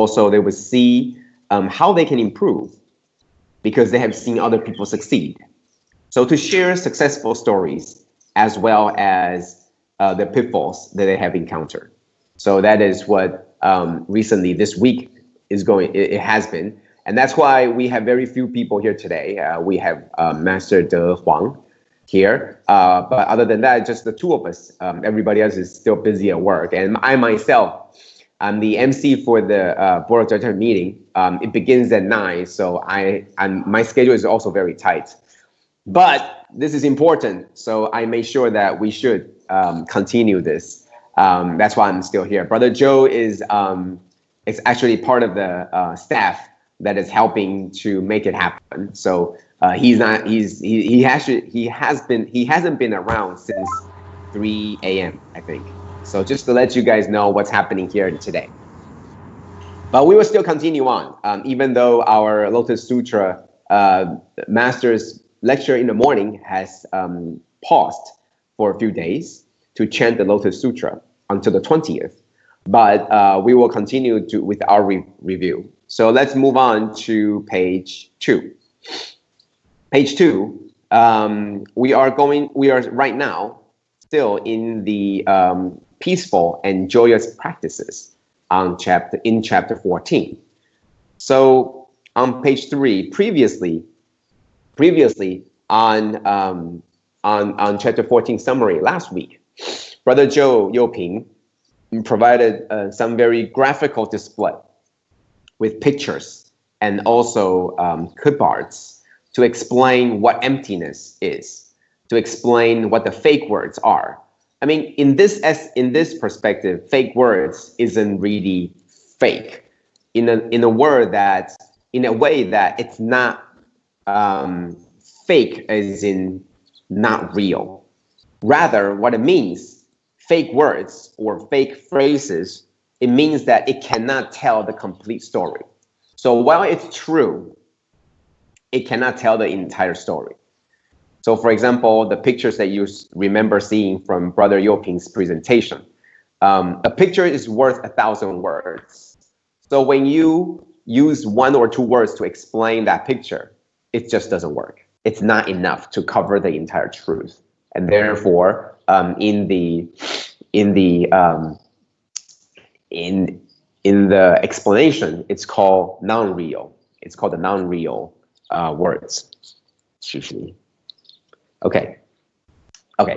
Also, they would see how they can improve because they have seen other people succeed. So to share successful stories as well as the pitfalls that they have encountered. So that is what recently this week is going, it has been. And that's why we have very few people here today. We have Master De Huang here. But other than that, just the two of us. Everybody else is still busy at work. And I myself, I'm the MC for the Board of Directors meeting. It begins at 9, so my schedule is also very tight. But this is important, so I made sure that we should continue this. That's why I'm still here. Brother Joe is actually part of the staff that is helping to make it happen. So he hasn't been around since 3 a.m. I think. So just to let you guys know what's happening here today. But we will still continue on, even though our Lotus Sutra master's lecture in the morning has paused for a few days to chant the Lotus Sutra until the 20th. But we will continue with our review. So let's move on to page 2. Page 2, we are right now still in the peaceful and joyous practices in chapter 14. So on page 3, previously on chapter 14 summary last week, Brother Joe Yoping provided some very graphical display with pictures and also clipboards to explain what emptiness is, to explain what the fake words are. I mean, in this perspective, fake words isn't really fake in a way that it's not fake as in not real. Rather, what it means, fake words or fake phrases, it means that it cannot tell the complete story. So while it's true, it cannot tell the entire story. So for example, the pictures that you remember seeing from Brother Yoping's presentation, a picture is worth 1,000 words. So when you use 1 or 2 words to explain that picture, it just doesn't work. It's not enough to cover the entire truth. And therefore, in the explanation, it's called non-real. It's called the non-real words. Excuse me. Okay,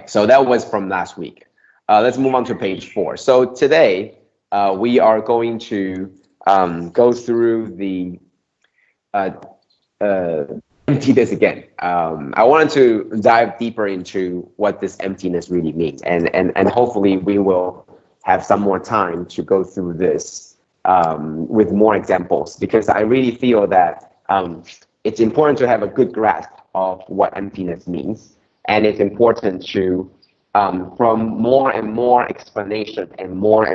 so that was from last week. Let's move on to page 4. So today, we are going to go through the emptiness again. I wanted to dive deeper into what this emptiness really means, and hopefully we will have some more time to go through this with more examples, because I really feel that it's important to have a good grasp of what emptiness means, and it's important to, from more and more explanation and more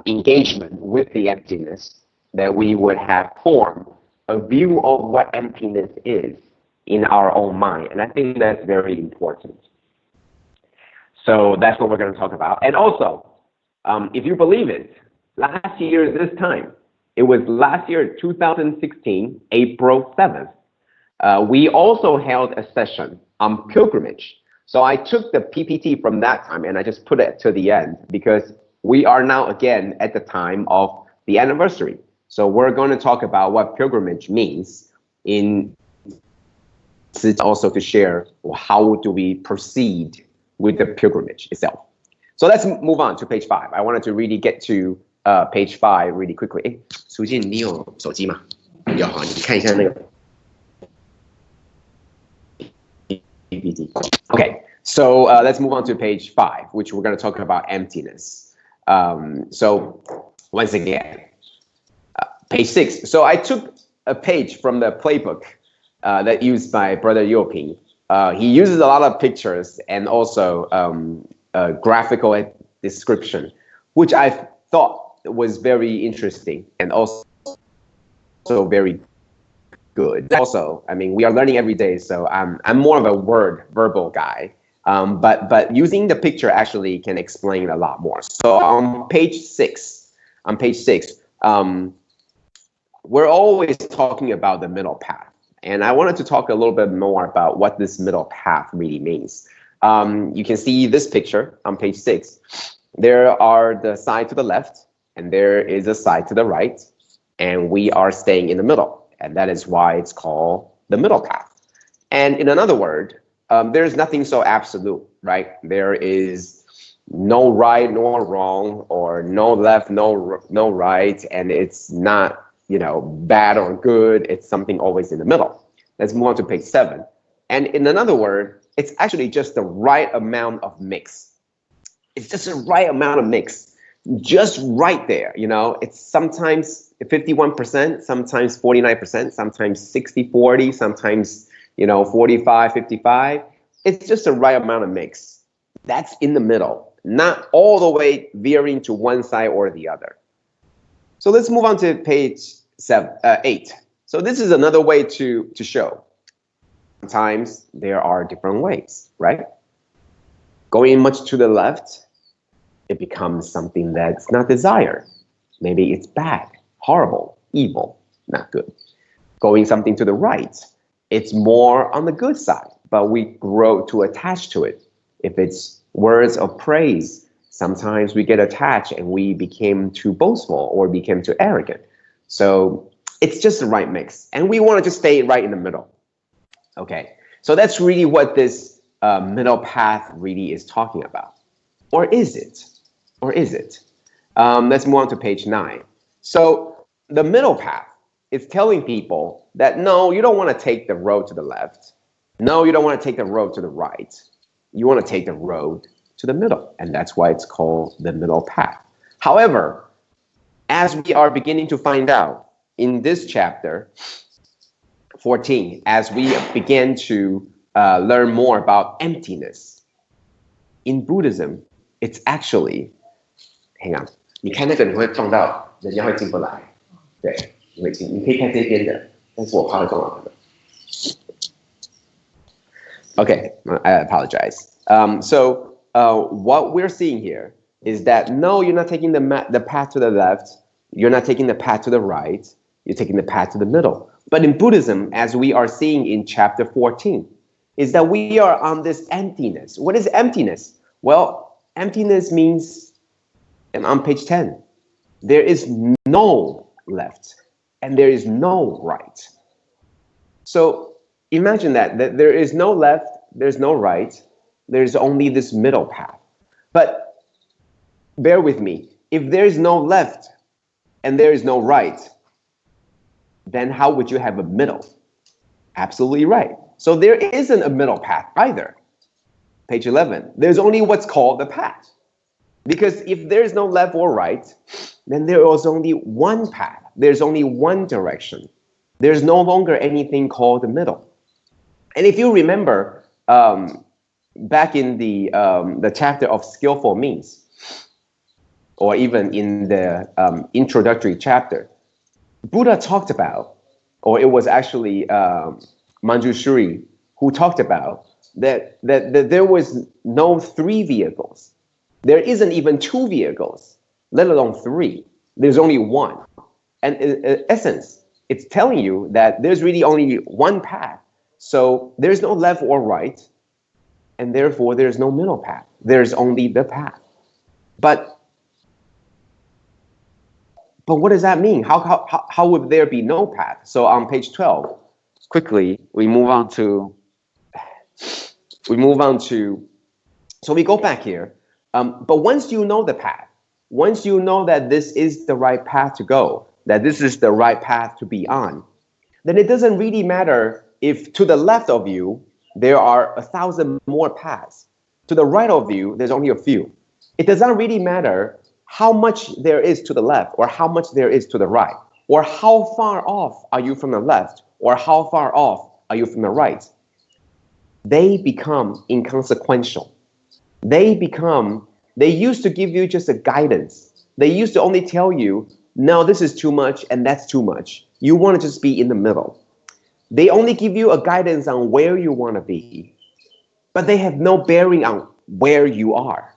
engagement with the emptiness, that we would have formed a view of what emptiness is in our own mind. And I think that's very important. So that's what we're going to talk about. And also, if you believe it, last year this time, it was last year, 2016, April 7th, we also held a session on pilgrimage. So I took the PPT from that time and I just put it to the end, because we are now again at the time of the anniversary. So we're going to talk about what pilgrimage means, also to share how do we proceed with the pilgrimage itself. So let's move on to page 5. I wanted to really get to page 5 really quickly. 苏静，你有手机吗？有，好，你看一下那个 PPT. Okay, so let's move on to page 5, which we're going to talk about emptiness. So once again, page 6. So I took a page from the playbook that used by Brother Yoping. He uses a lot of pictures and also graphical description, which I thought was very interesting and also very good. Also, I mean, we are learning every day, so I'm more of a verbal guy. But using the picture actually can explain a lot more. So on page 6, we're always talking about the middle path. And I wanted to talk a little bit more about what this middle path really means. You can see this picture on page 6. There are the side to the left, and there is a side to the right, and we are staying in the middle. And that is why it's called the middle path. And in another word, there's nothing so absolute, right? There is no right nor wrong, or no left, no right, and it's not, bad or good. It's something always in the middle. Let's move on to page 7. And in another word, it's actually just the right amount of mix. It's just the right amount of mix, just right there. It's sometimes 51%, sometimes 49%, sometimes 60-40, sometimes 45-55. It's just the right amount of mix. That's in the middle, not all the way veering to one side or the other. So let's move on to page 8. So this is another way to show. Sometimes there are different ways, right? Going much to the left, it becomes something that's not desired. Maybe it's bad, horrible, evil, not good. Going something to the right, it's more on the good side, but we grow to attach to it. If it's words of praise, sometimes we get attached and we became too boastful or became too arrogant. So it's just the right mix. And we want to just stay right in the middle. Okay, so that's really what this middle path really is talking about. Or is it? Or is it? Let's move on to page 9. So the middle path is telling people that no, you don't want to take the road to the left. No, you don't want to take the road to the right. You want to take the road to the middle, and that's why it's called the middle path. However, as we are beginning to find out in this chapter 14, as we begin to learn more about emptiness, in Buddhism, it's actually, hang on, 你看那个你会撞到，人家会进不来，对，你会进，你可以看这边的，但是我怕会撞到那个。Okay, I apologize. So what we're seeing here is that no, you're not taking the path to the left, you're not taking the path to the right, you're taking the path to the middle. But in Buddhism, as we are seeing in chapter 14, is that we are on this emptiness. What is emptiness? Well, emptiness means, and on page 10, there is no left and there is no right. So imagine that there is no left, there's no right, there's only this middle path. But bear with me, if there is no left and there is no right, then how would you have a middle? Absolutely right. So there isn't a middle path either. Page 11, there's only what's called the path. Because if there's no left or right, then there is only one path. There's only one direction. There's no longer anything called the middle. And if you remember, back in the chapter of skillful means, or even in the introductory chapter, Buddha talked about, or it was actually Manjushri who talked about, that there was no 3 vehicles. There isn't even 2 vehicles, let alone 3. There's only one. And in essence, it's telling you that there's really only one path. So there's no left or right, and therefore there's no middle path. There's only the path. But what does that mean? How would there be no path? So on page 12, quickly, we move on to, so we go back here. But once you know the path, once you know that this is the right path to go, that this is the right path to be on, then it doesn't really matter if to the left of you, there are 1,000 more paths. To the right of you, there's only a few. It does not really matter how much there is to the left or how much there is to the right, or how far off are you from the left or how far off are you from the right. They become inconsequential. They used to give you just a guidance. They used to only tell you, no, this is too much and that's too much. You want to just be in the middle. They only give you a guidance on where you want to be, but they have no bearing on where you are.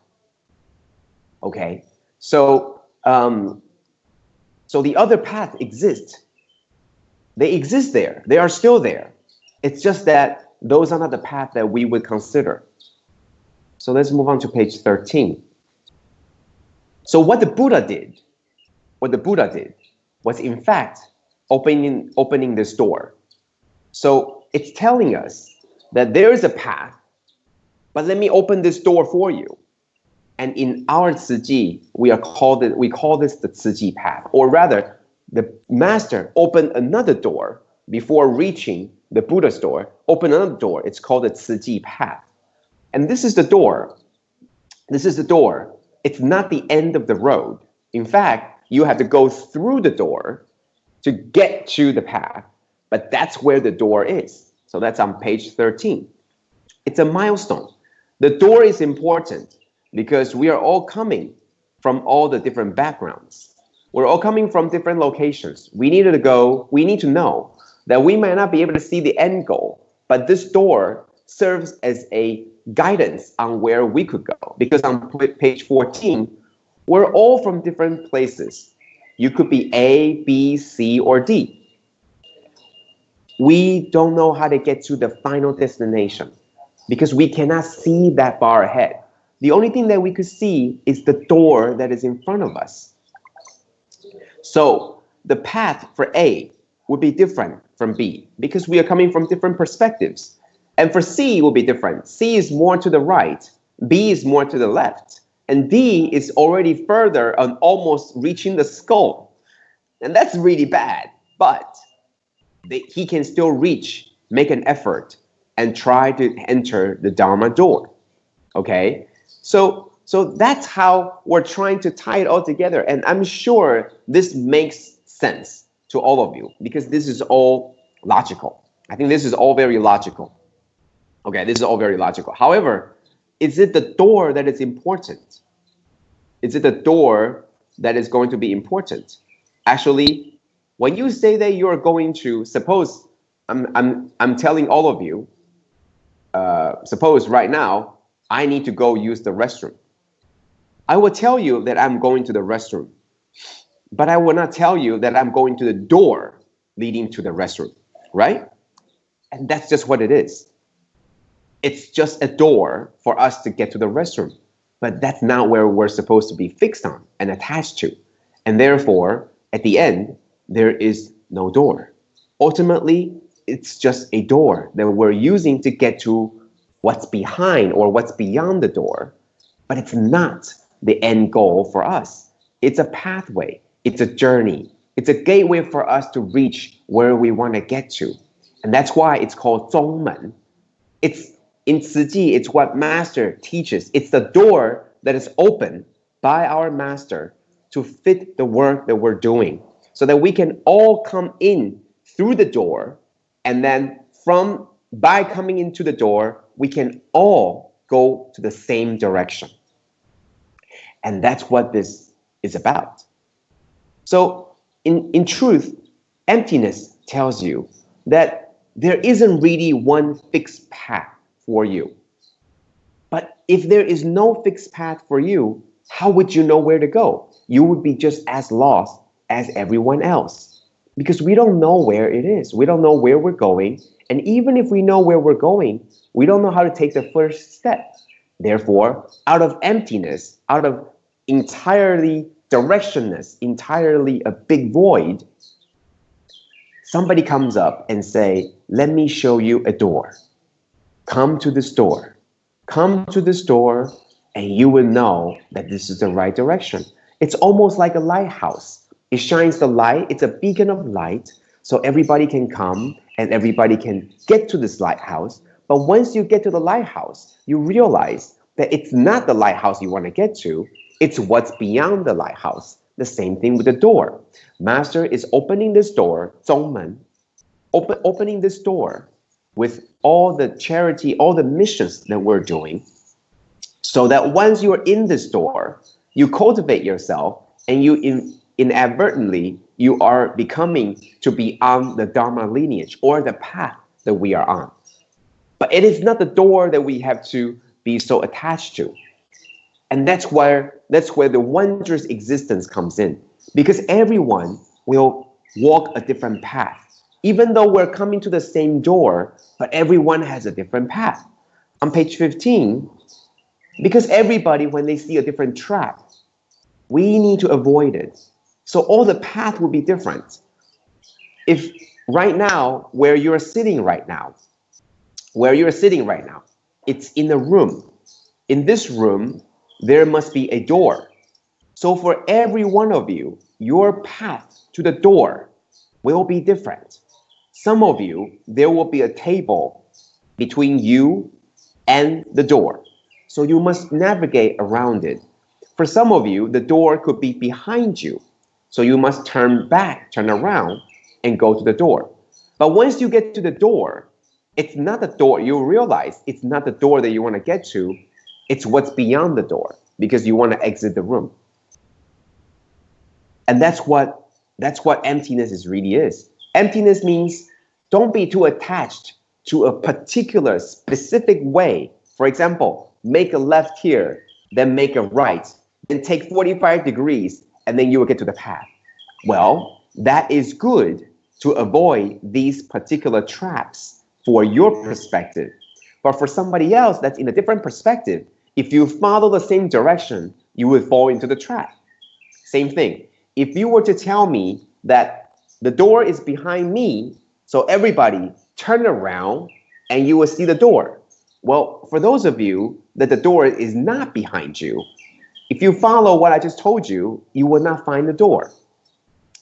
Okay, so So the other path exists. They exist there. They are still there. It's just that those are not the path that we would consider. So let's move on to page 13. So what the Buddha did was in fact opening this door. So it's telling us that there is a path, but let me open this door for you. And in our Tzu we call this the Tzu path, or rather, the master opened another door before reaching the Buddha's door. Open another door. It's called the Tzu path, and this is the door. This is the door. It's not the end of the road. In fact, you have to go through the door to get to the path, but that's where the door is. So that's on page 13. It's a milestone. The door is important because we are all coming from all the different backgrounds. We're all coming from different locations. We need to know that we might not be able to see the end goal, but this door serves as a guidance on where we could go. Because on page 14, we're all from different places. You could be A, B, C, or D. We don't know how to get to the final destination because we cannot see that far ahead. The only thing that we could see is the door that is in front of us. So the path for A would be different from B because we are coming from different perspectives. And for C will be different. C is more to the right, B is more to the left, and D is already further on almost reaching the skull. And that's really bad, but he can still reach, make an effort, and try to enter the Dharma door. Okay? So that's how we're trying to tie it all together. And I'm sure this makes sense to all of you because this is all logical. I think this is all very logical. Okay, this is all very logical. However, is it the door that is important? Is it the door that is going to be important? Actually, when you say that you're going to, suppose I'm telling all of you, suppose right now I need to go use the restroom. I will tell you that I'm going to the restroom, but I will not tell you that I'm going to the door leading to the restroom, right? And that's just what it is. It's just a door for us to get to the restroom, but that's not where we're supposed to be fixed on and attached to. And therefore, at the end, there is no door. Ultimately, it's just a door that we're using to get to what's behind or what's beyond the door, but it's not the end goal for us. It's a pathway. It's a journey. It's a gateway for us to reach where we want to get to. And that's why it's called Zhongmen. It's in Tzu, it's what master teaches. It's the door that is open by our master to fit the work that we're doing so that we can all come in through the door, and then by coming into the door, we can all go to the same direction. And that's what this is about. So in truth, emptiness tells you that there isn't really one fixed path for you. But if there is no fixed path for you, how would you know where to go? You would be just as lost as everyone else because we don't know where it is. We don't know where we're going. And even if we know where we're going, we don't know how to take the first step. Therefore, out of emptiness, out of entirely directionless, entirely a big void, somebody comes up and say, let me show you a door. Come to this door. Come to this door and you will know that this is the right direction. It's almost like a lighthouse. It shines the light. It's a beacon of light so everybody can come and everybody can get to this lighthouse. But once you get to the lighthouse, you realize that it's not the lighthouse you want to get to. It's what's beyond the lighthouse. The same thing with the door. Master is opening this door, Zhongmen, opening this door with all the charity, all the missions that we're doing, so that once you're in this door, you cultivate yourself and you inadvertently, you are becoming to be on the Dharma lineage or the path that we are on. But it is not the door that we have to be so attached to. And that's where the wondrous existence comes in. because everyone will walk a different path. Even though we're coming to the same door, but everyone has a different path. On page 15, because everybody, when they see a different trap, we need to avoid it. So all the path will be different. If right now, where you're sitting right now, it's in a room. In this room, there must be a door. So for every one of you, your path to the door will be different. Some of you, there will be a table between you and the door. So you must navigate around it. For some of you, the door could be behind you. So you must turn around and go to the door. But once you get to the door, it's not the door. You realize it's not the door that you want to get to. It's what's beyond the door because you want to exit the room. And that's what emptiness really is. Emptiness means don't be too attached to a particular specific way. For example, make a left here, then make a right, then take 45 degrees, and then you will get to the path. Well, that is good to avoid these particular traps for your perspective. But for somebody else that's in a different perspective, if you follow the same direction, you will fall into the trap. Same thing. If you were to tell me that the door is behind me, so everybody turn around and you will see the door. Well, for those of you that the door is not behind you, if you follow what I just told you, you will not find the door.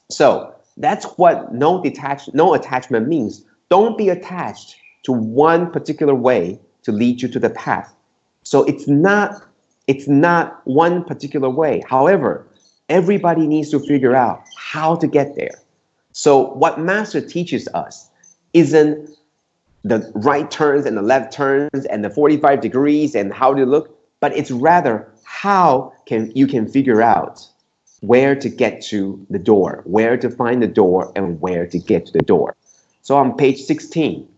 So that's what no attachment means. Don't be attached to one particular way to lead you to the path. So it's not one particular way. However, everybody needs to figure out how to get there. So what Master teaches us isn't the right turns and the left turns and the 45 degrees and how to look, but it's rather how you can figure out where to get to the door, where to find the door, and where to get to the door. So on page 16,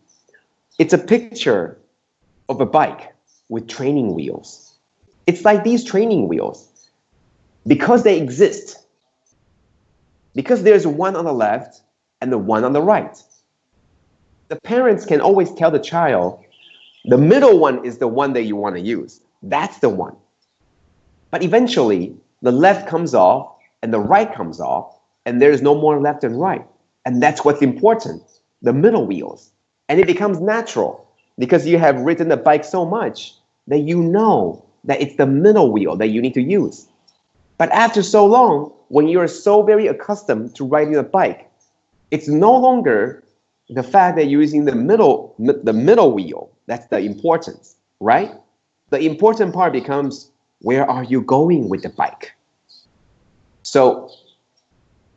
it's a picture of a bike with training wheels. It's like these training wheels, because they exist, because there's one on the left and the one on the right. The parents can always tell the child, the middle one is the one that you want to use. That's the one. But eventually, the left comes off and the right comes off, and there's no more left and right. And that's what's important, the middle wheels. And it becomes natural because you have ridden the bike so much that you know that it's the middle wheel that you need to use. But after so long, when you're so very accustomed to riding a bike, it's no longer the fact that you're using the middle wheel. That's the importance, right? The important part becomes, where are you going with the bike? So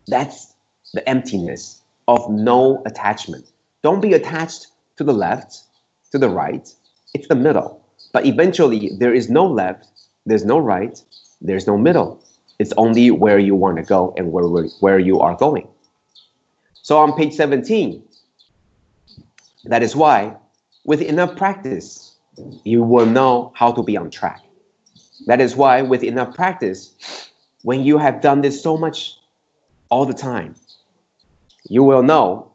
that's the emptiness of no attachment. Don't be attached to the left, to the right. It's the middle. But eventually, there is no left, there's no right, there's no middle. It's only where you want to go and where you are going. So on page 17, that is why, with enough practice, you will know how to be on track. That is why, with enough practice, when you have done this so much all the time, you will know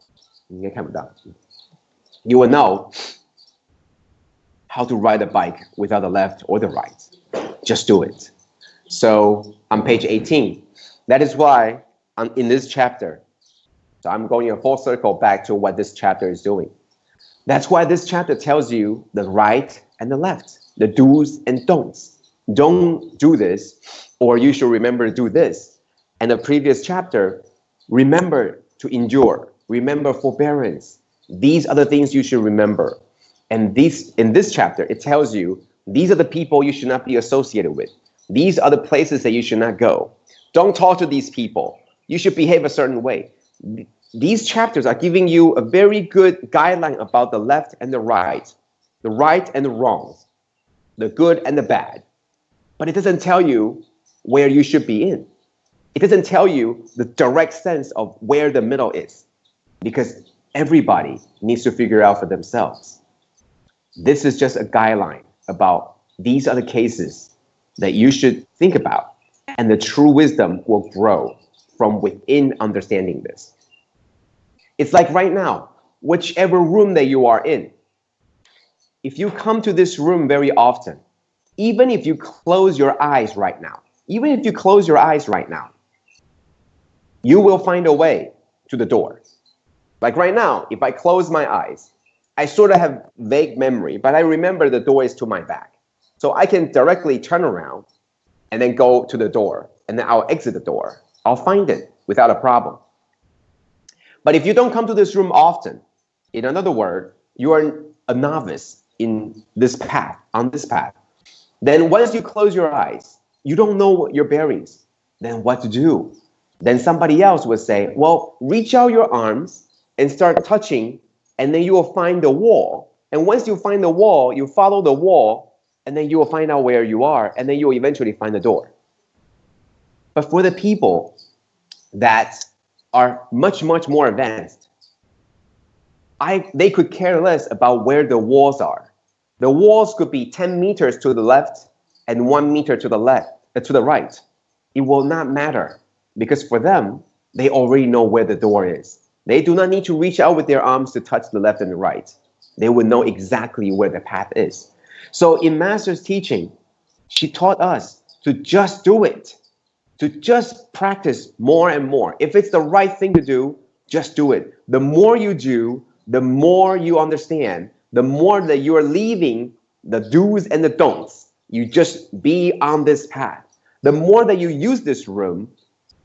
how to ride a bike without the left or the right. Just do it. So on page 18, that is why in this chapter, so I'm going a full circle back to what this chapter is doing. That's why this chapter tells you the right and the left, the do's and don'ts. Don't do this, or you should remember to do this. And the previous chapter, remember to endure, remember forbearance. These are the things you should remember. And in this chapter, it tells you, these are the people you should not be associated with. These are the places that you should not go. Don't talk to these people. You should behave a certain way. These chapters are giving you a very good guideline about the left and the right and the wrongs, the good and the bad. But it doesn't tell you where you should be in. It doesn't tell you the direct sense of where the middle is, because everybody needs to figure out for themselves. This is just a guideline about these are the cases that you should think about, and the true wisdom will grow from within understanding this. It's like right now, whichever room that you are in, if you come to this room very often, even if you close your eyes right now, you will find a way to the door. Like right now, if I close my eyes, I sort of have vague memory, but I remember the door is to my back. So I can directly turn around and then go to the door, and then I'll exit the door. I'll find it without a problem. But if you don't come to this room often, in another word, you are a novice in this path, on this path. Then once you close your eyes, you don't know your bearings. Then what to do? Then somebody else would say, well, reach out your arms and start touching, and then you will find the wall. And once you find the wall, you follow the wall, and then you will find out where you are, and then you will eventually find the door. But for the people that are much, much more advanced, they could care less about where the walls are. The walls could be 10 meters to the left and 1 meter to the right. It will not matter, because for them, they already know where the door is. They do not need to reach out with their arms to touch the left and the right. They would know exactly where the path is. So in Master's teaching, she taught us to just do it, to just practice more and more. If it's the right thing to do, just do it. The more you do, the more you understand, the more that you are leaving the do's and the don'ts. You just be on this path. The more that you use this room,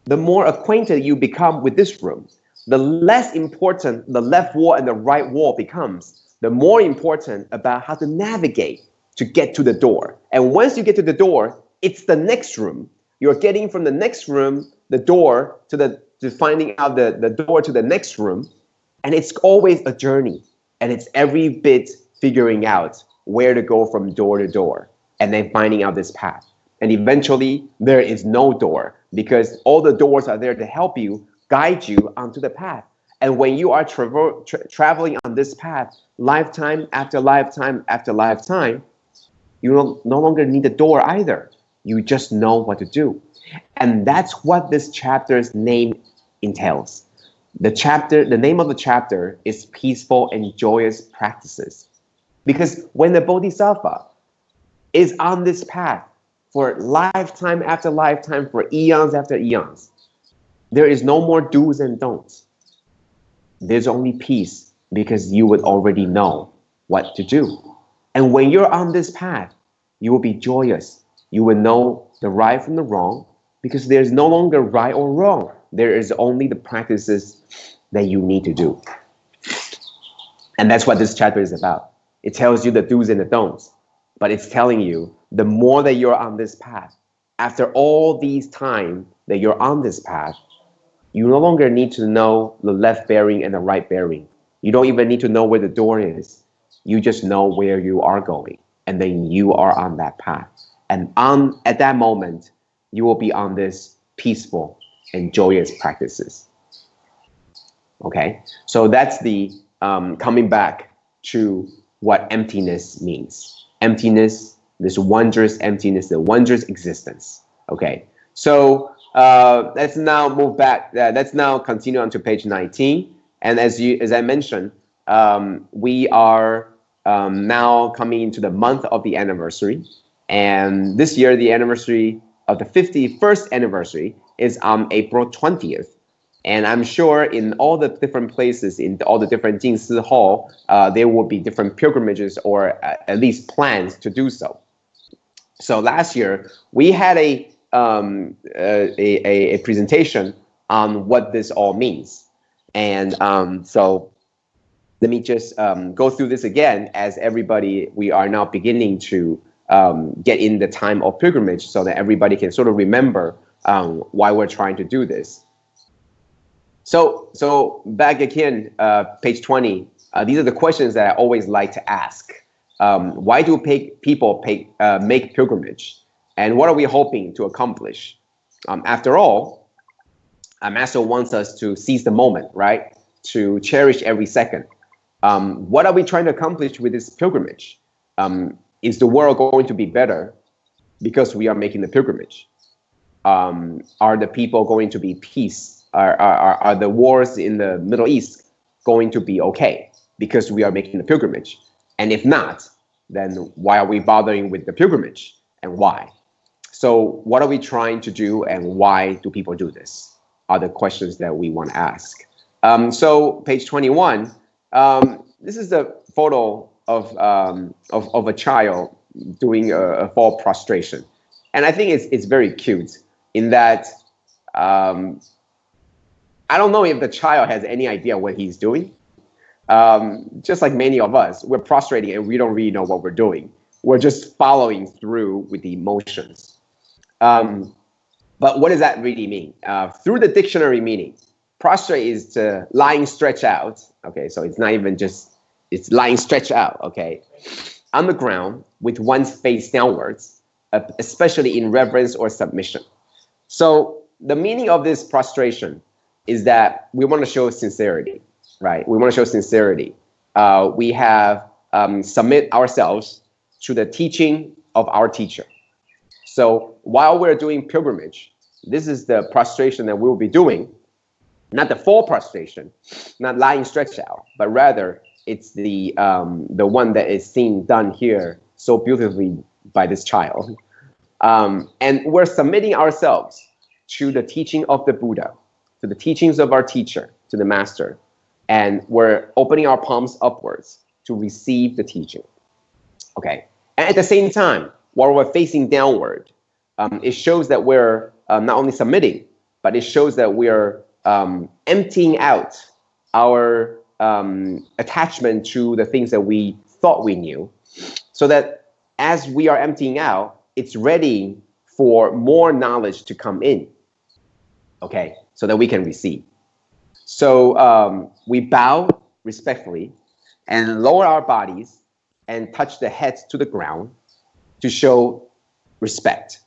the more acquainted you become with this room. The less important the left wall and the right wall becomes, the more important about how to navigate to get to the door. And once you get to the door, it's the next room. You're getting from the next room, the door, to finding out the door to the next room. And it's always a journey. And it's every bit figuring out where to go from door to door, and then finding out this path. And eventually, there is no door, because all the doors are there to help you, guide you onto the path. And when you are traveling on this path, lifetime after lifetime after lifetime, you no longer need the door either. You just know what to do. And that's what this chapter's name entails. The name of the chapter is Peaceful and Joyous Practices. Because when the Bodhisattva is on this path for lifetime after lifetime, for eons after eons, there is no more do's and don'ts. There's only peace, because you would already know what to do. And when you're on this path, you will be joyous. You will know the right from the wrong, because there's no longer right or wrong. There is only the practices that you need to do. And that's what this chapter is about. It tells you the do's and the don'ts, but it's telling you the more that you're on this path, after all these time that you're on this path, you no longer need to know the left bearing and the right bearing. You don't even need to know where the door is. You just know where you are going, and then you are on that path. And at that moment, you will be on this peaceful and joyous practices. Okay, so that's the coming back to what emptiness means. Emptiness, this wondrous emptiness, the wondrous existence. Okay, so let's now move back. Let's now continue on to page 19. And as I mentioned, we are now coming into the month of the anniversary. And this year, the anniversary of the 51st anniversary is on April 20th. And I'm sure in all the different places, in all the different Jing Hall, there will be different pilgrimages, or at least plans to do so. So last year, we had a presentation on what this all means. And so let me just go through this again, as everybody, we are now beginning to get in the time of pilgrimage, so that everybody can sort of remember why we're trying to do this. So back again, page 20, these are the questions that I always like to ask. Why do people make pilgrimage? And what are we hoping to accomplish? After all, Master wants us to seize the moment, right? To cherish every second. What are we trying to accomplish with this pilgrimage? Is the world going to be better because we are making the pilgrimage? Are the people going to be peace? Are the wars in the Middle East going to be okay because we are making the pilgrimage? And if not, then why are we bothering with the pilgrimage, and why? So what are we trying to do, and why do people do this? Are the questions that we want to ask. So page 21, this is a photo of a child doing a fall prostration. And I think it's very cute in that I don't know if the child has any idea what he's doing. Just like many of us, we're prostrating and we don't really know what we're doing. We're just following through with the emotions. But what does that really mean? Through the dictionary meaning, prostrate is to lying stretched out. Okay, so it's not even just, it's lying stretched out, okay, on the ground with one's face downwards, especially in reverence or submission. So the meaning of this prostration is that we want to show sincerity, right? We want to show sincerity. We have submit ourselves to the teaching of our teacher. So while we're doing pilgrimage, this is the prostration that we'll be doing, not the full prostration, not lying stretched out, but rather it's the one that is seen done here so beautifully by this child. And we're submitting ourselves to the teaching of the Buddha, to the teachings of our teacher, to the master, and we're opening our palms upwards to receive the teaching. Okay, and at the same time, while we're facing downward, it shows that we're not only submitting, but it shows that we're emptying out our attachment to the things that we thought we knew, so that as we are emptying out, it's ready for more knowledge to come in, okay, so that we can receive. So we bow respectfully and lower our bodies and touch the heads to the ground to show respect.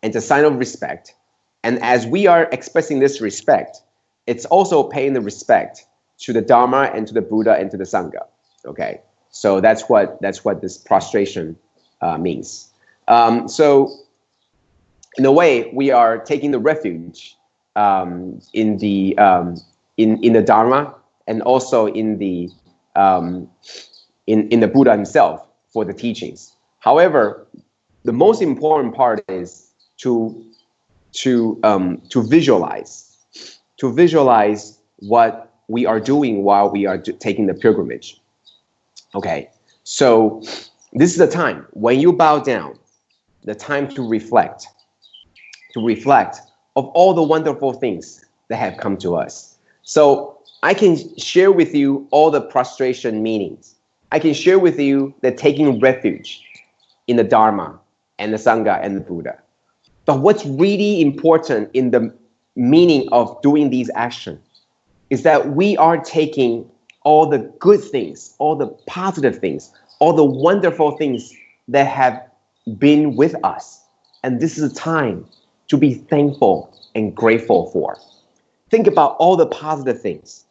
And it's a sign of respect. And as we are expressing this respect, it's also paying the respect to the Dharma and to the Buddha and to the Sangha. Okay, so that's what this prostration means. So in a way, we are taking the refuge in the Dharma and also in the Buddha himself for the teachings. However, the most important part is to visualize what we are doing while we are taking the pilgrimage. Okay, so this is the time when you bow down, the time to reflect of all the wonderful things that have come to us. So I can share with you all the prostration meanings. I can share with you the taking refuge in the Dharma and the Sangha and the Buddha. But what's really important in the meaning of doing these actions is that we are taking all the good things, all the positive things, all the wonderful things that have been with us. And this is a time to be thankful and grateful for. Think about all the positive things,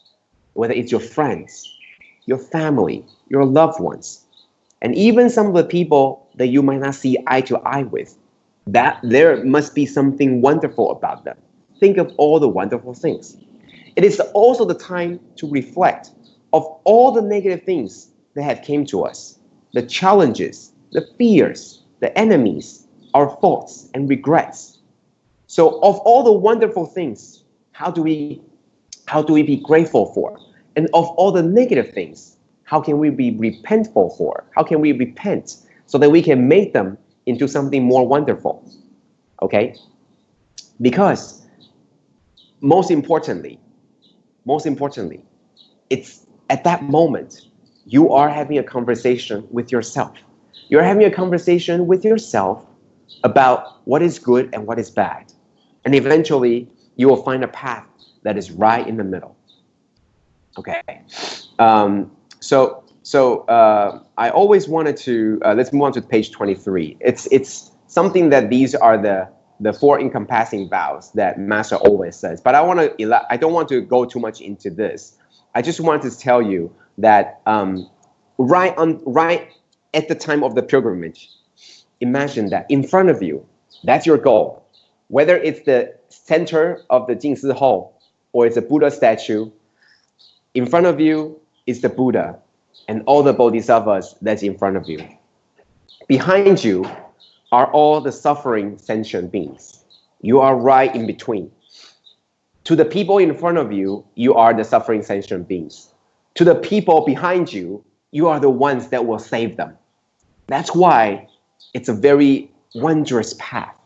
whether it's your friends, your family, your loved ones, and even some of the people that you might not see eye to eye with, that there must be something wonderful about them. Think of all the wonderful things. It is also the time to reflect of all the negative things that have came to us, the challenges, the fears, the enemies, our faults and regrets. So of all the wonderful things, how do we be grateful for? And of all the negative things, how can we be repentful for? How can we repent so that we can make them into something more wonderful? Okay? Because most importantly, it's at that moment you are having a conversation with yourself. You're having a conversation with yourself about what is good and what is bad. And eventually you will find a path that is right in the middle. Okay. So I always wanted to, let's move on to page 23. It's something that these are the four encompassing vows that Master always says. But I don't want to go too much into this. I just wanted to tell you that right at the time of the pilgrimage, imagine that in front of you, that's your goal. whether it's the center of the Jing Hall or it's a Buddha statue, in front of you is the Buddha and all the bodhisattvas that's in front of you. Behind you are all the suffering sentient beings. You are right in between. To the people in front of you, you are the suffering sentient beings. To the people behind you, you are the ones that will save them. That's why it's a very wondrous path.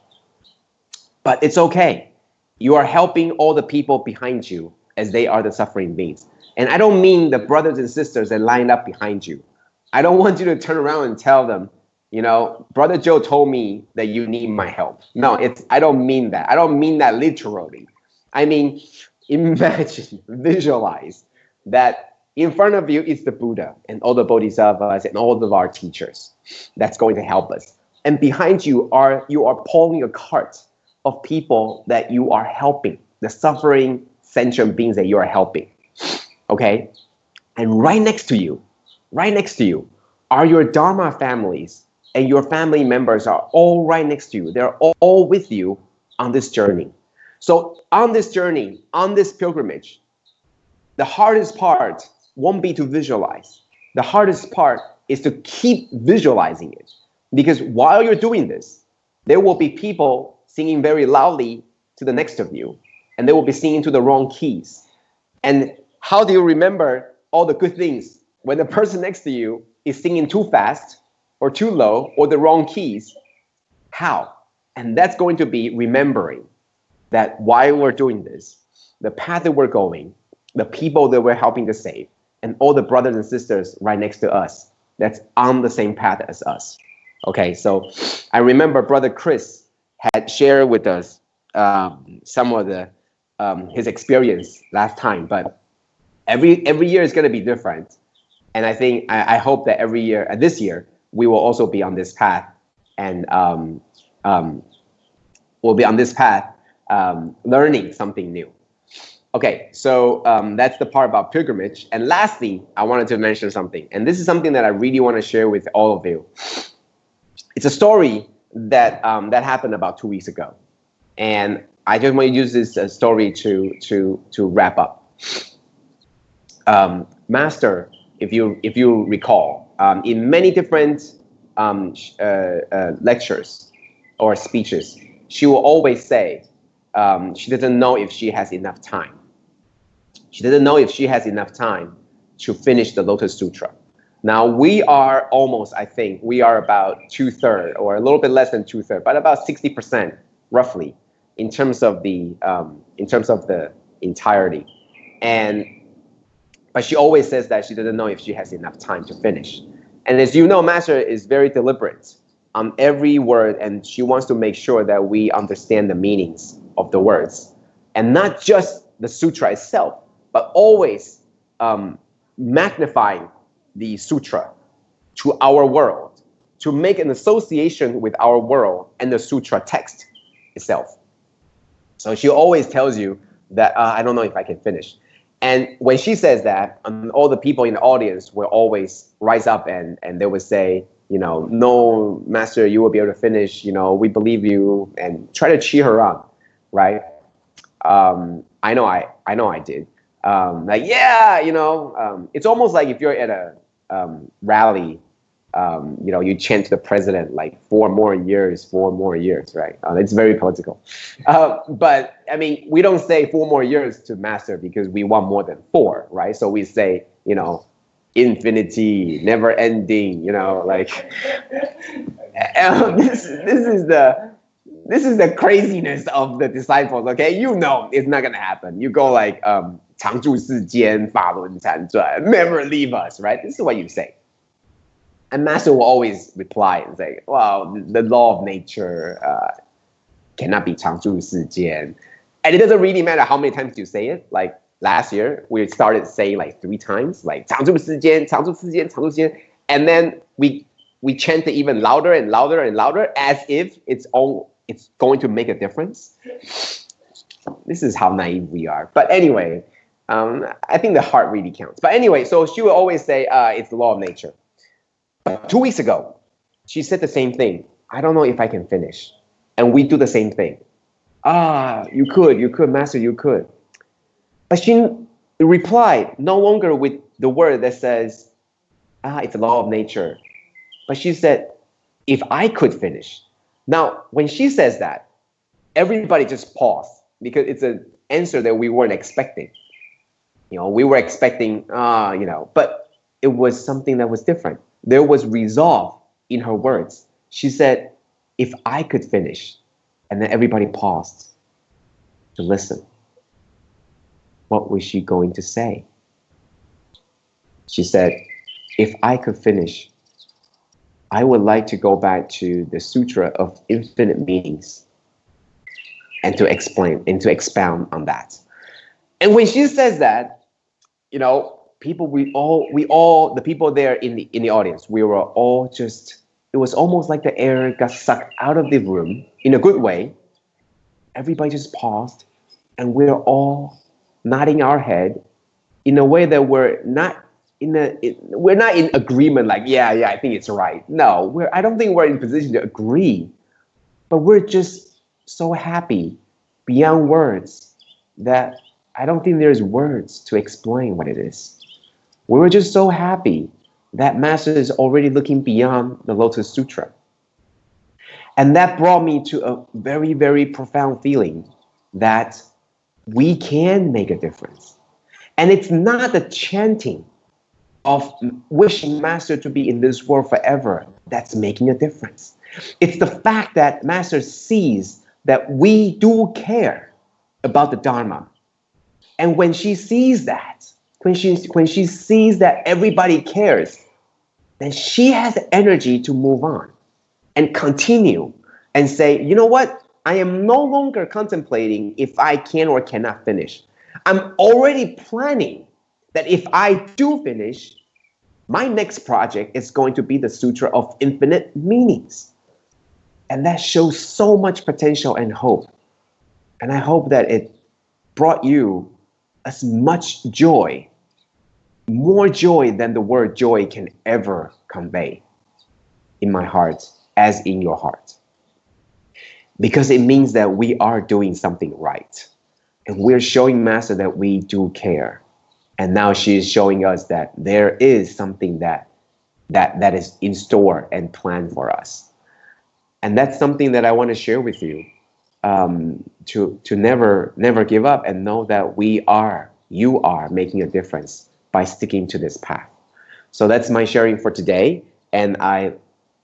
But it's okay. You are helping all the people behind you as they are the suffering beings. And I don't mean the brothers and sisters that line up behind you. I don't want you to turn around and tell them, you know, Brother Joe told me that you need my help. No, I don't mean that. I don't mean that literally. I mean, imagine, visualize that in front of you is the Buddha and all the bodhisattvas and all of our teachers that's going to help us. And behind you are pulling a cart of people that you are helping, the suffering sentient beings that you are helping. Okay? And right next to you are your Dharma families, and your family members are all right next to you. They're all with you on this journey. So on this journey, on this pilgrimage, the hardest part won't be to visualize. The hardest part is to keep visualizing it. Because while you're doing this, there will be people singing very loudly to the next of you, and they will be singing to the wrong keys. And how do you remember all the good things when the person next to you is singing too fast or too low or the wrong keys? How? And that's going to be remembering that while we're doing this, the path that we're going, the people that we're helping to save, and all the brothers and sisters right next to us that's on the same path as us. Okay, so I remember Brother Chris had shared with us some of the his experience last time, but every year is going to be different. And I think, I hope that every year, this year, we will also be on this path, and we'll be on this path learning something new. Okay, so that's the part about pilgrimage. And lastly, I wanted to mention something, and this is something that I really want to share with all of you. It's a story that that happened about 2 weeks ago, and I just want to use this story to wrap up. Master, if you recall, in many different lectures or speeches, she will always say she doesn't know if she has enough time. She doesn't know if she has enough time to finish the Lotus Sutra. Now we are almost, I think, we are about 2/3 or a little bit less than 2/3, but about 60% roughly in terms of the entirety. But she always says that she doesn't know if she has enough time to finish. And as you know, Master is very deliberate on every word, and she wants to make sure that we understand the meanings of the words, and not just the sutra itself, but always magnifying the sutra to our world, to make an association with our world and the sutra text itself. So she always tells you that I don't know if I can finish. And when she says that, all the people in the audience will always rise up and they will say, you know, no, Master, you will be able to finish, you know, we believe you, and try to cheer her on, right? I know I did. Like, yeah, you know, it's almost like if you're at a rally, you know, you chant to the president like 4 more years, right? It's very political. But I mean, we don't say 4 more years to Master because we want more than 4, right? So we say, you know, infinity, never ending, you know, like this is the craziness of the disciples, okay? You know it's not gonna happen. You go like 常住世间，法轮禅转, never leave us, right? This is what you say. And Master will always reply and say, well, the law of nature cannot be 常住世间. And it doesn't really matter how many times you say it. Like last year, we started saying like 3 times, like 常住世间, 常住世间, 常住世间. And then we chant it even louder and louder and louder as if it's going to make a difference. This is how naive we are. But anyway, I think the heart really counts. But anyway, so she will always say it's the law of nature. 2 weeks ago, she said the same thing. I don't know if I can finish. And we do the same thing. You could, Master, you could. But she replied, no longer with the word that says, it's a law of nature. But she said, if I could finish. Now, when she says that, everybody just paused because it's an answer that we weren't expecting. We were expecting, but it was something that was different. There was resolve in her words. She said, if I could finish. And then everybody paused to listen. What was she going to say? She said, if I could finish, I would like to go back to the Sutra of infinite meanings and to explain and to expound on that. And when she says that, people, the people there in the audience, we were all just, it was almost like the air got sucked out of the room in a good way. Everybody just paused and we're all nodding our head in a way that we're not in agreement, like, yeah, I think it's right. No, I don't think we're in a position to agree, but we're just so happy beyond words that I don't think there's words to explain what it is. We were just so happy that Master is already looking beyond the Lotus Sutra. And that brought me to a very, very profound feeling that we can make a difference. And it's not the chanting of wishing Master to be in this world forever that's making a difference. It's the fact that Master sees that we do care about the Dharma. And when she sees that, when she sees that everybody cares, then she has the energy to move on and continue and say, you know what? I am no longer contemplating if I can or cannot finish. I'm already planning that if I do finish, my next project is going to be the Sutra of Infinite Meanings. And that shows so much potential and hope. And I hope that it brought you as much joy, more joy than the word joy can ever convey in my heart as in your heart. Because it means that we are doing something right. And we're showing Master that we do care. And now she is showing us that there is something that is in store and planned for us. And that's something that I want to share with you, to never give up and know that you are making a difference by sticking to this path. So that's my sharing for today, and I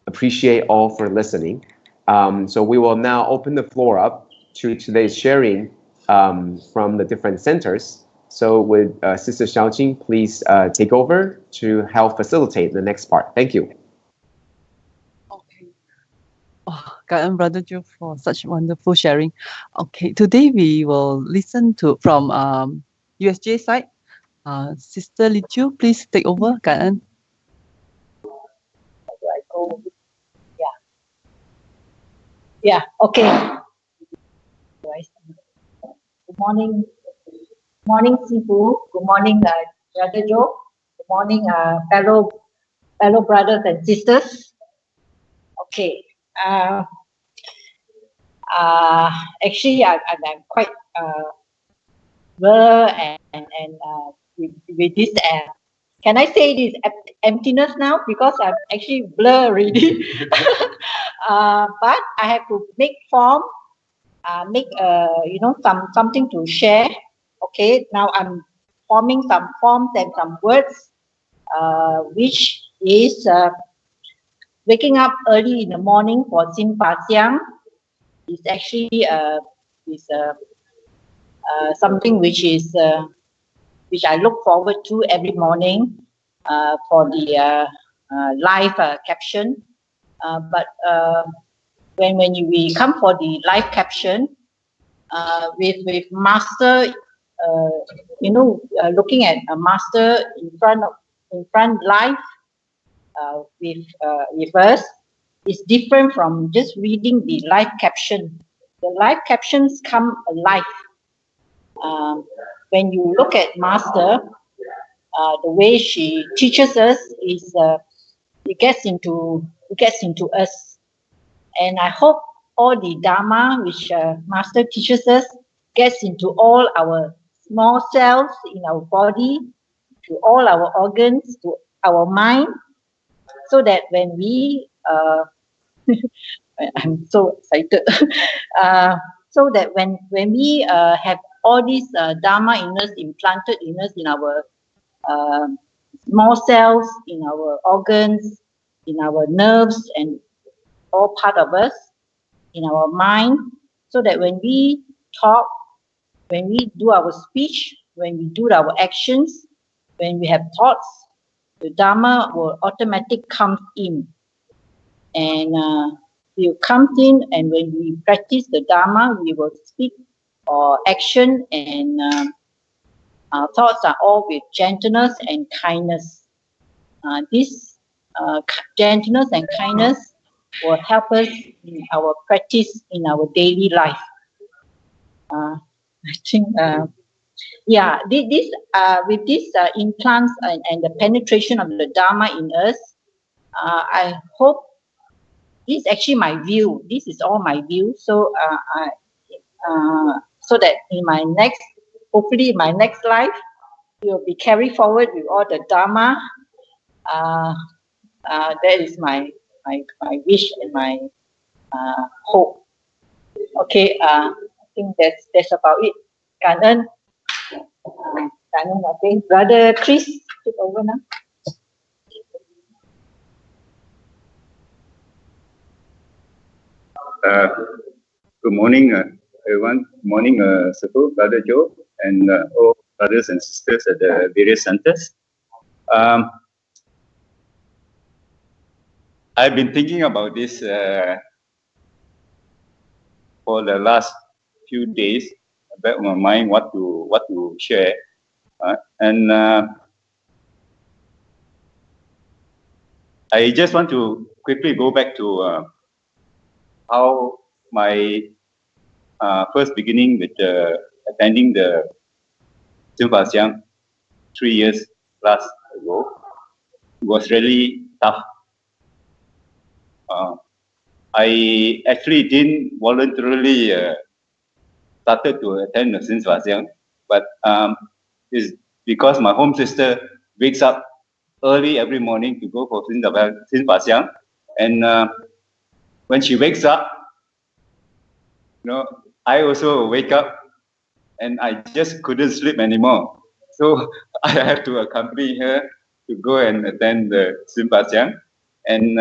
appreciate all for listening. So we will now open the floor up to today's sharing from the different centers. So with Sister Xiaojing, please take over to help facilitate the next part. Thank you. Okay. Oh, Karan Brother Joe for such wonderful sharing. Okay, today we will listen to from USJ side. Sister Li Chu, please take over, Karan. Do I go? Yeah. Yeah. Okay. Good morning. Morning, Sifu. Good morning, Brother Joe. Good morning, fellow brothers and sisters. Okay. Actually, I'm quite blur and with this. Can I say this emptiness now, because I'm actually blur already. But I have to make form, make something to share. Okay, now I'm forming some forms and some words, which is waking up early in the morning for Xin Pa Xiang is actually something which I look forward to every morning for the live caption. But when we come for the live caption with Master, looking at a Master in front live with us is different from just reading the live caption. The live captions come alive. When you look at Master, the way she teaches us is it gets into us, and I hope all the Dharma which Master teaches us gets into all our small cells in our body, to all our organs, to our mind, so that when we I'm so excited. So that when we have all these Dharma in us, implanted in us, in our small cells, in our organs, in our nerves, and all part of us, in our mind, so that when we talk, when we do our speech, when we do our actions, when we have thoughts, the Dharma will automatically come in. And will come in, and when we practice the Dharma, we will speak or action, and our thoughts are all with gentleness and kindness. This gentleness and kindness will help us in our practice in our daily life. I think, yeah, this with this implants and the penetration of the Dharma in us, I hope this is actually my view. This is all my view. So so that in my next, hopefully in my next life, will be carried forward with all the Dharma. That is my wish and my hope. Okay, I think that's about it.感恩, I think Brother Chris take over now. Good morning, everyone. Good morning, Sefu, Brother Joe, and all brothers and sisters at the various centers. I've been thinking about this for the last few days, back in my mind what to share, and I just want to quickly go back to how my first beginning with attending the Symposium 3 years plus ago was really tough. I actually didn't voluntarily started to attend the Symposium, but it's because my home sister wakes up early every morning to go for Symposium, and when she wakes up, I also wake up, and I just couldn't sleep anymore. So I have to accompany her to go and attend the Symposium, and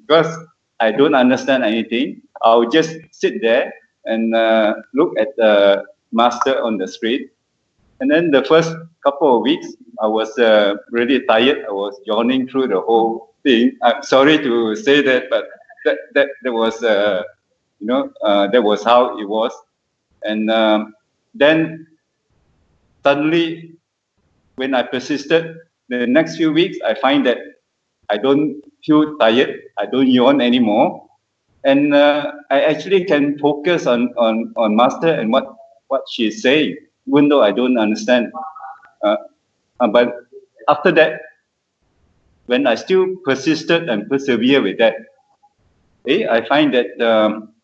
because I don't understand anything, I'll just sit there and look at the master on the street. And then the first couple of weeks, I was really tired. I was yawning through the whole thing. I'm sorry to say that, but that was, that was how it was. And then suddenly, when I persisted, the next few weeks, I find that I don't feel tired. I don't yawn anymore. And I actually can focus on Master and what she's saying, even though I don't understand. But after that, when I still persisted and persevere with that, I find that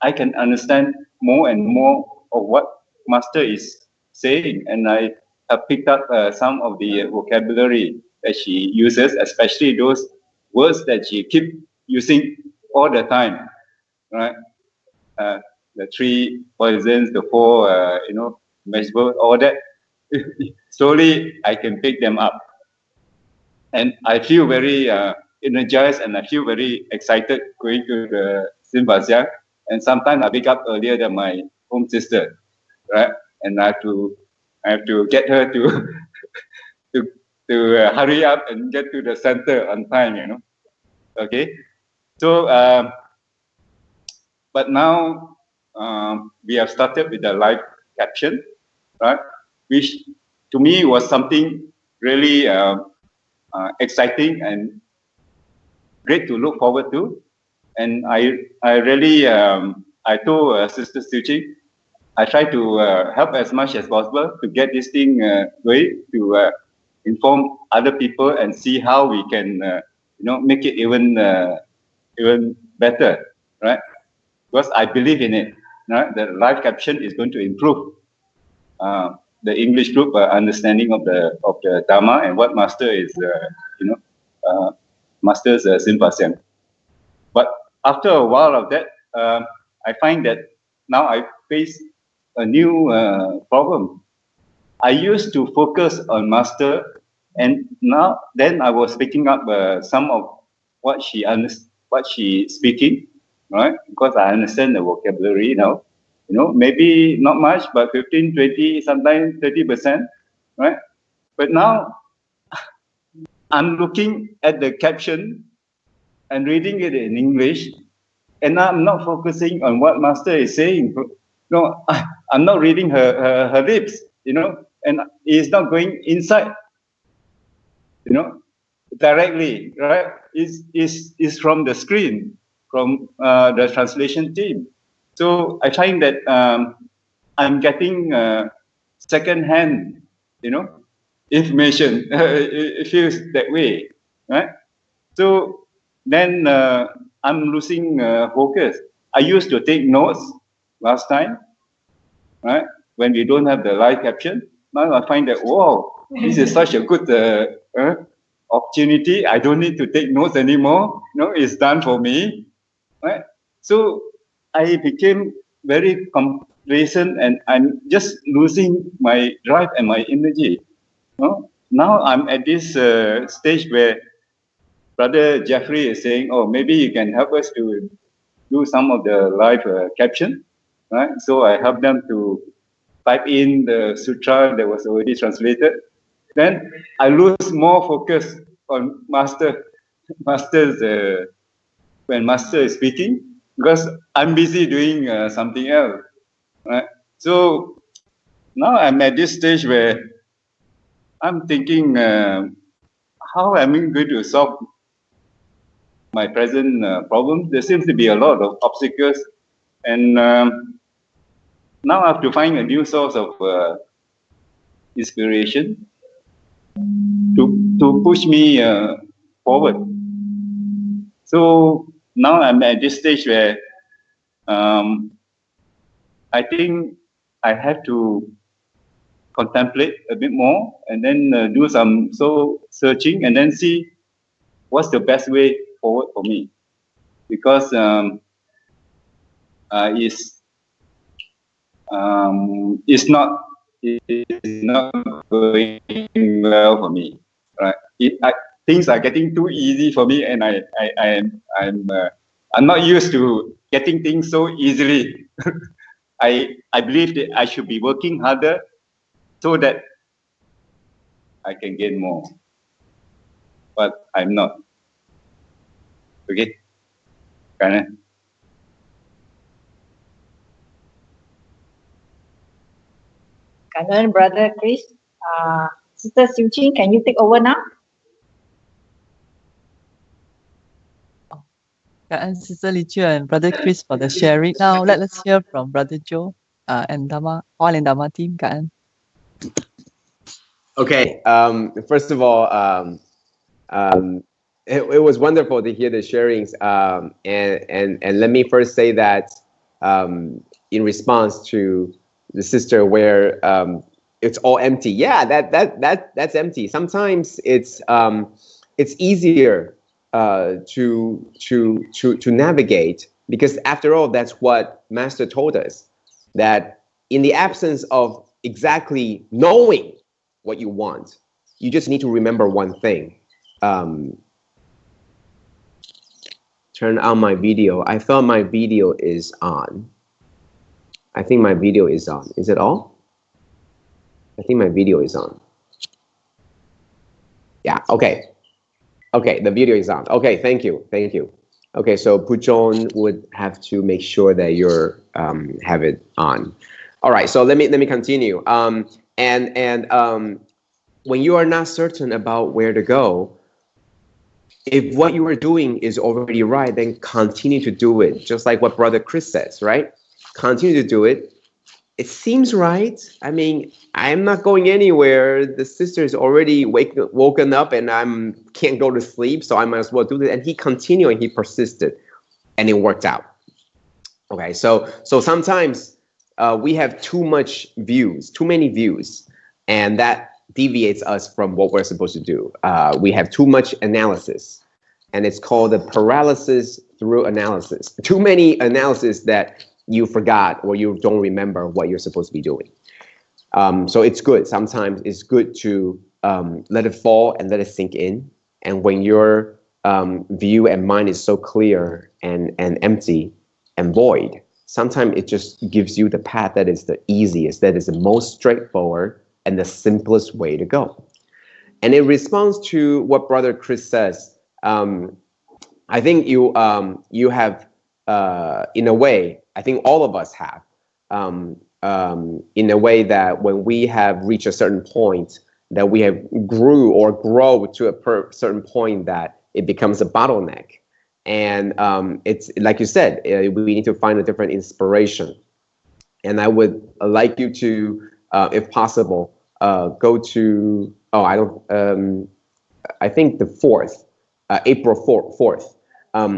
I can understand more and more of what Master is saying, and I have picked up some of the vocabulary that she uses, especially those words that she keep using all the time, right? The 3 poisons, the 4, vegetables, all that. Slowly, I can pick them up, and I feel very energized, and I feel very excited going to the Symposium. And sometimes I wake up earlier than my home sister, right? And I have to get her to to hurry up and get to the center on time, Okay, so but now we have started with the live caption, right? Which to me was something really exciting and great to look forward to. And I really, I told Sister Suchi, I try to help as much as possible to get this thing going, to inform other people and see how we can, make it even better, right? because I believe in it. Right? The live caption is going to improve the English group understanding of the Dharma and what Master is, Master's Simpasian. But after a while of that, I find that now I face a new problem. I used to focus on Master, and then I was picking up some of what she speaking, right? Because I understand the vocabulary now. Maybe not much, but 15, 20, sometimes 30%, right? But now I'm looking at the caption and reading it in English, and I'm not focusing on what Master is saying. No, I'm not reading her lips, and it's not going inside, directly, right? Is from the screen, from the translation team. So I find that I'm getting second-hand, information. It feels that way, right? So then I'm losing focus. I used to take notes last time, right? When we don't have the live caption. Now I find that, wow, this is such a good opportunity. I don't need to take notes anymore. It's done for me, right? So I became very complacent, and I'm just losing my drive and my energy. Now I'm at this stage where Brother Jeffrey is saying, oh, maybe you can help us to do some of the live caption, right? So I help them to type in the sutra that was already translated. Then I lose more focus on Master's when Master is speaking, because I'm busy doing something else, right? So now I'm at this stage where I'm thinking, how am I going to solve my present problem? There seems to be a lot of obstacles, and now I have to find a new source of inspiration to push me forward. So now I'm at this stage where I think I have to contemplate a bit more, and then do some soul searching, and then see what's the best way forward for me, because it's not going well for me, right? Things are getting too easy for me, and I'm not used to getting things so easily. I believe that I should be working harder so that I can gain more, but I'm not. Okay, Kana? Kanan, Brother Chris. Sister Siu Ching, can you take over now? And Sister Li Chu and Brother Chris for the sharing. Now let us hear from Brother Joe and Dharma, all in Dharma team. Ka'an. Okay. First of all, it was wonderful to hear the sharings. And let me first say that in response to the sister where it's all empty. Yeah, that's empty. Sometimes it's easier to navigate, because after all, that's what Master told us, that in the absence of exactly knowing what you want, you just need to remember one thing. Turn on my video. I thought my video is on. I think my video is on. Is it all? I think my video is on. Yeah, okay. Okay, the video is on. Okay, thank you, thank you. Okay, so Puchon would have to make sure that you're have it on. All right, so let me continue. When you are not certain about where to go, if what you are doing is already right, then continue to do it. Just like what Brother Chris says, right? Continue to do it. It seems right. I mean, I'm not going anywhere. The sister is already woken up, and can't go to sleep, so I might as well do this. And he continued and he persisted, and it worked out. Okay, so sometimes we have too many views, and that deviates us from what we're supposed to do. We have too much analysis, and it's called the paralysis through analysis. Too many analysis that you forgot or you don't remember what you're supposed to be doing. So it's good. Sometimes it's good to let it fall and let it sink in. And when your view and mind is so clear and empty and void, sometimes it just gives you the path that is the easiest, that is the most straightforward and the simplest way to go. And in response to what Brother Chris says, I think you have, in a way, I think all of us have, in a way that when we have reached a certain point, that we have grow to a certain point that it becomes a bottleneck. And it's like you said, we need to find a different inspiration. And I would like you to, if possible, go to, I think the 4th, April 4th,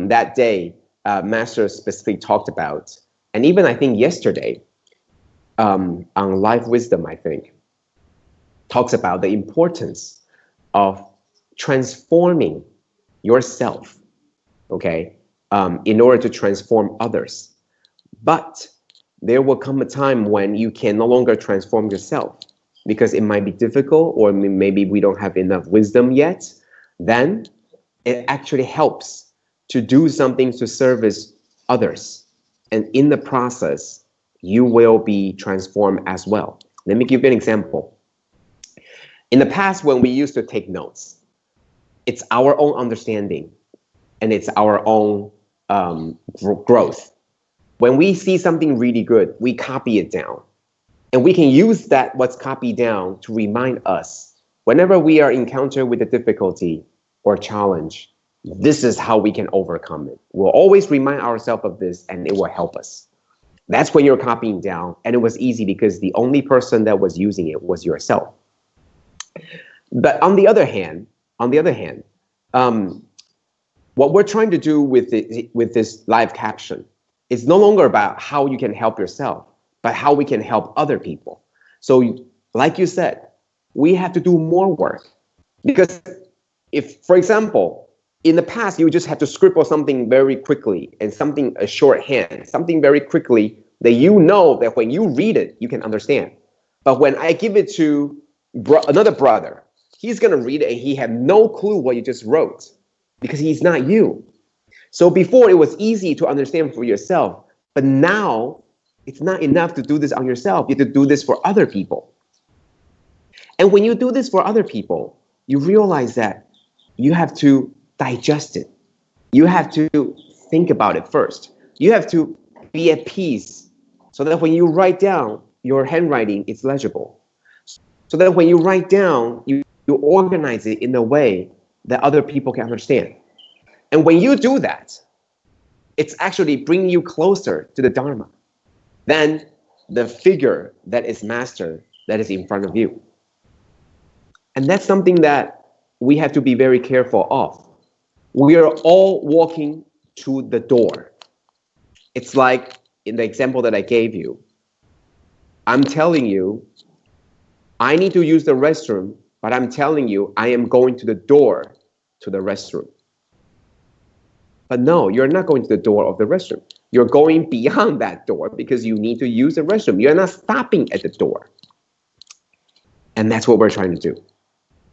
that day, Master specifically talked about, and even I think yesterday, on Life Wisdom, I think, talks about the importance of transforming yourself, okay, in order to transform others. But there will come a time when you can no longer transform yourself because it might be difficult, or maybe we don't have enough wisdom yet. Then it actually helps to do something to service others. And in the process, you will be transformed as well. Let me give you an example. In the past, when we used to take notes, it's our own understanding and it's our own growth. When we see something really good, we copy it down. And we can use that, what's copied down, to remind us whenever we are encountered with a difficulty or challenge, this is how we can overcome it. We'll always remind ourselves of this and it will help us. That's when you're copying down. And it was easy because the only person that was using it was yourself. But on the other hand, what we're trying to do with this live caption is no longer about how you can help yourself, but how we can help other people. So like you said, we have to do more work. Because if, for example, in the past, you just have to scribble something very quickly and a shorthand, something very quickly that you know that when you read it, you can understand. But when I give it to another brother, he's going to read it and he had no clue what you just wrote because he's not you. So before it was easy to understand for yourself, but now it's not enough to do this on yourself. You have to do this for other people. And when you do this for other people, you realize that you have to digest it. You have to think about it first. You have to be at peace so that when you write down, your handwriting is legible. So that when you write down, you organize it in a way that other people can understand. And when you do that, it's actually bringing you closer to the Dharma than the figure that is master that is in front of you. And that's something that we have to be very careful of. We are all walking to the door. It's like in the example that I gave you. I'm telling you, I need to use the restroom, but I'm telling you, I am going to the door to the restroom. But no, you're not going to the door of the restroom. You're going beyond that door because you need to use the restroom. You're not stopping at the door. And that's what we're trying to do.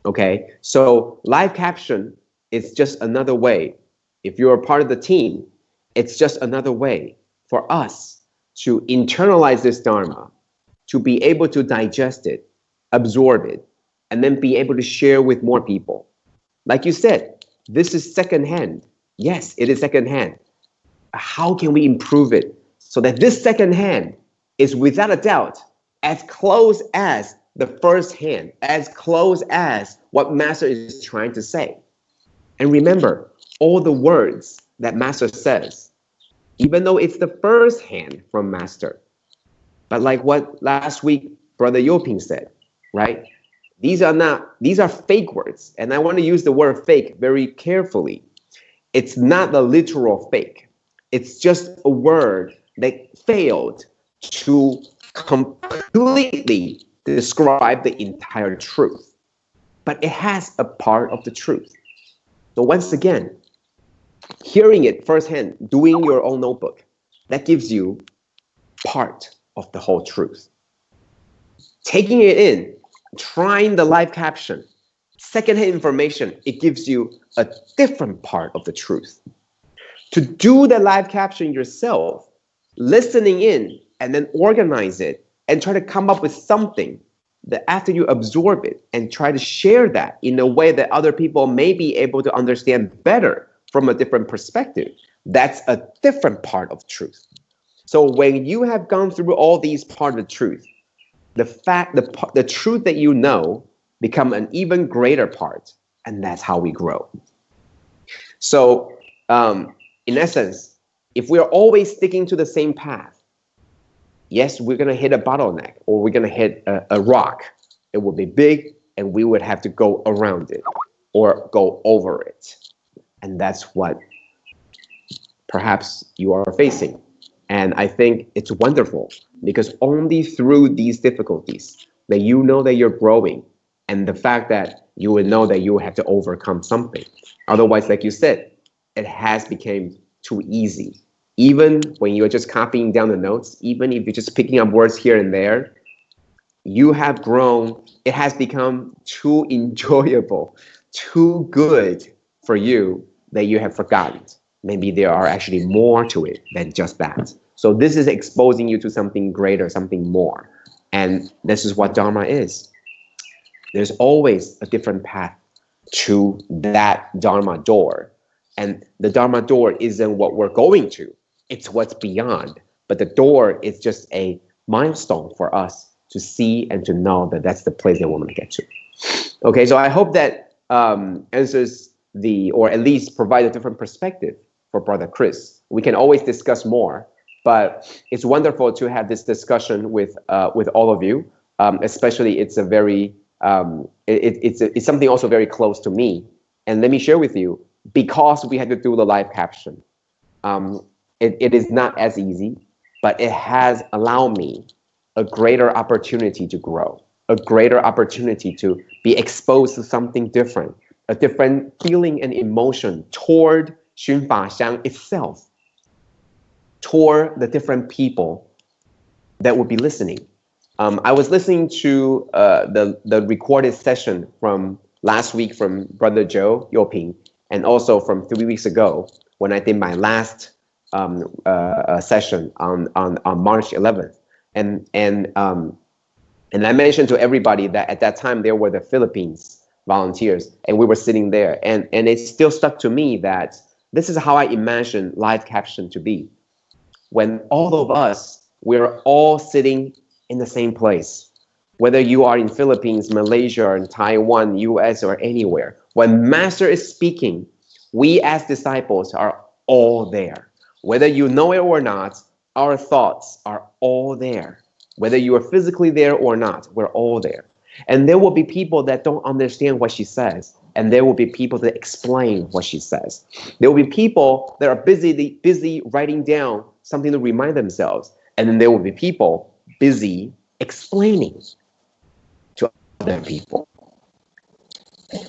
Okay, so live caption is just another way. If you're a part of the team, it's just another way for us to internalize this Dharma, to be able to digest it, absorb it, and then be able to share with more people. Like you said, this is secondhand. Yes, it is secondhand. How can we improve it so that this secondhand is without a doubt as close as the first hand, as close as what Master is trying to say? And remember, all the words that Master says, even though it's the first hand from Master, but like what last week Brother Yoping said, right? These are fake words. And I want to use the word fake very carefully. It's not the literal fake. It's just a word they failed to completely describe the entire truth, but it has a part of the truth. So once again, hearing it firsthand, doing your own notebook, that gives you part of the whole truth. Taking it in, trying the live caption, secondhand information, it gives you a different part of the truth. To do the live caption yourself, listening in and then organize it and try to come up with something that after you absorb it and try to share that in a way that other people may be able to understand better from a different perspective, that's a different part of truth. So when you have gone through all these parts of the truth, the truth that you know become an even greater part, and that's how we grow. So in essence, if we're always sticking to the same path, yes, we're going to hit a bottleneck or we're going to hit a rock. It will be big and we would have to go around it or go over it. And that's what perhaps you are facing. And I think it's wonderful because only through these difficulties that you know that you're growing, and the fact that you will know that you have to overcome something. Otherwise, like you said, it has become too easy. Even when you're just copying down the notes, even if you're just picking up words here and there, you have grown. It has become too enjoyable, too good for you that you have forgotten. Maybe there are actually more to it than just that. So this is exposing you to something greater, something more. And this is what Dharma is. There's always a different path to that Dharma door. And the Dharma door isn't what we're going to. It's what's beyond. But the door is just a milestone for us to see and to know that that's the place that we want to get to. Okay, so I hope that answers or at least provide a different perspective for Brother Chris. We can always discuss more, but it's wonderful to have this discussion with all of you. Especially, it's a very it's something also very close to me. And let me share with you, because we had to do the live caption, it is not as easy, but it has allowed me a greater opportunity to grow, a greater opportunity to be exposed to something different, a different feeling and emotion toward Xun Fa Xiang itself, toward the different people that would be listening. I was listening to the recorded session from last week from Brother Joe Yoping, and also from 3 weeks ago when I did my last session on March 11th. And I mentioned to everybody that at that time there were the Philippines volunteers, and we were sitting there, and it still stuck to me that this is how I imagine live caption to be. When all of us, we're all sitting in the same place, whether you are in Philippines, Malaysia, in Taiwan, US, or anywhere. When Master is speaking, we as disciples are all there. Whether you know it or not, our thoughts are all there. Whether you are physically there or not, we're all there. And there will be people that don't understand what she says, and there will be people that explain what she says. There will be people that are busy writing down something to remind themselves, and then there will be people busy explaining to other people.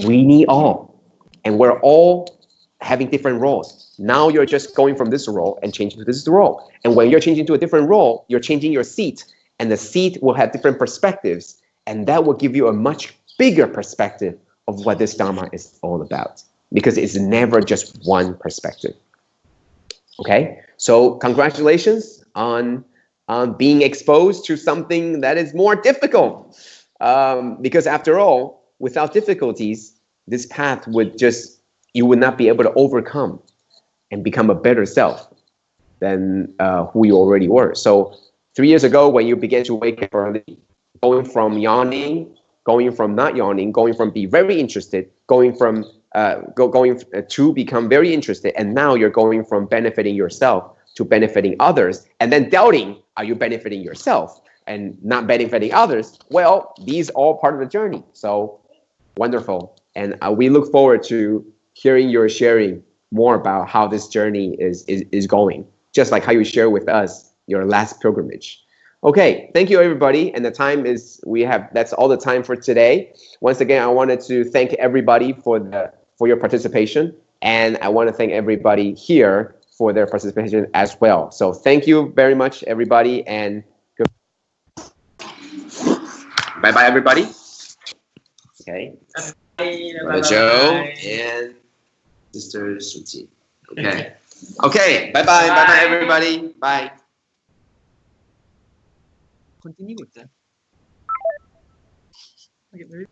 We need all, and we're all having different roles. Now you're just going from this role and changing to this role. And when you're changing to a different role, you're changing your seat, and the seat will have different perspectives, and that will give you a much bigger perspective of what this Dharma is all about, because it's never just one perspective. Okay, so congratulations on being exposed to something that is more difficult, because after all, without difficulties, this path you would not be able to overcome and become a better self than who you already were. So 3 years ago, when you began to wake up early, going from yawning, going from not yawning, going from be very interested, going from going to become very interested, and now you're going from benefiting yourself to benefiting others, and then doubting, are you benefiting yourself and not benefiting others? Well, these are all part of the journey. So wonderful. And we look forward to hearing your sharing more about how this journey is going. Just like how you share with us your last pilgrimage. Okay, thank you everybody. And the time is, that's all the time for today. Once again, I wanted to thank everybody for your participation. And I want to thank everybody here for their participation as well. So thank you very much, everybody. And bye-bye, everybody. Okay. Brother Joe and Sister Suti. Okay. Okay. Bye-bye. Bye-bye, everybody. Bye. Continue with that. Okay, very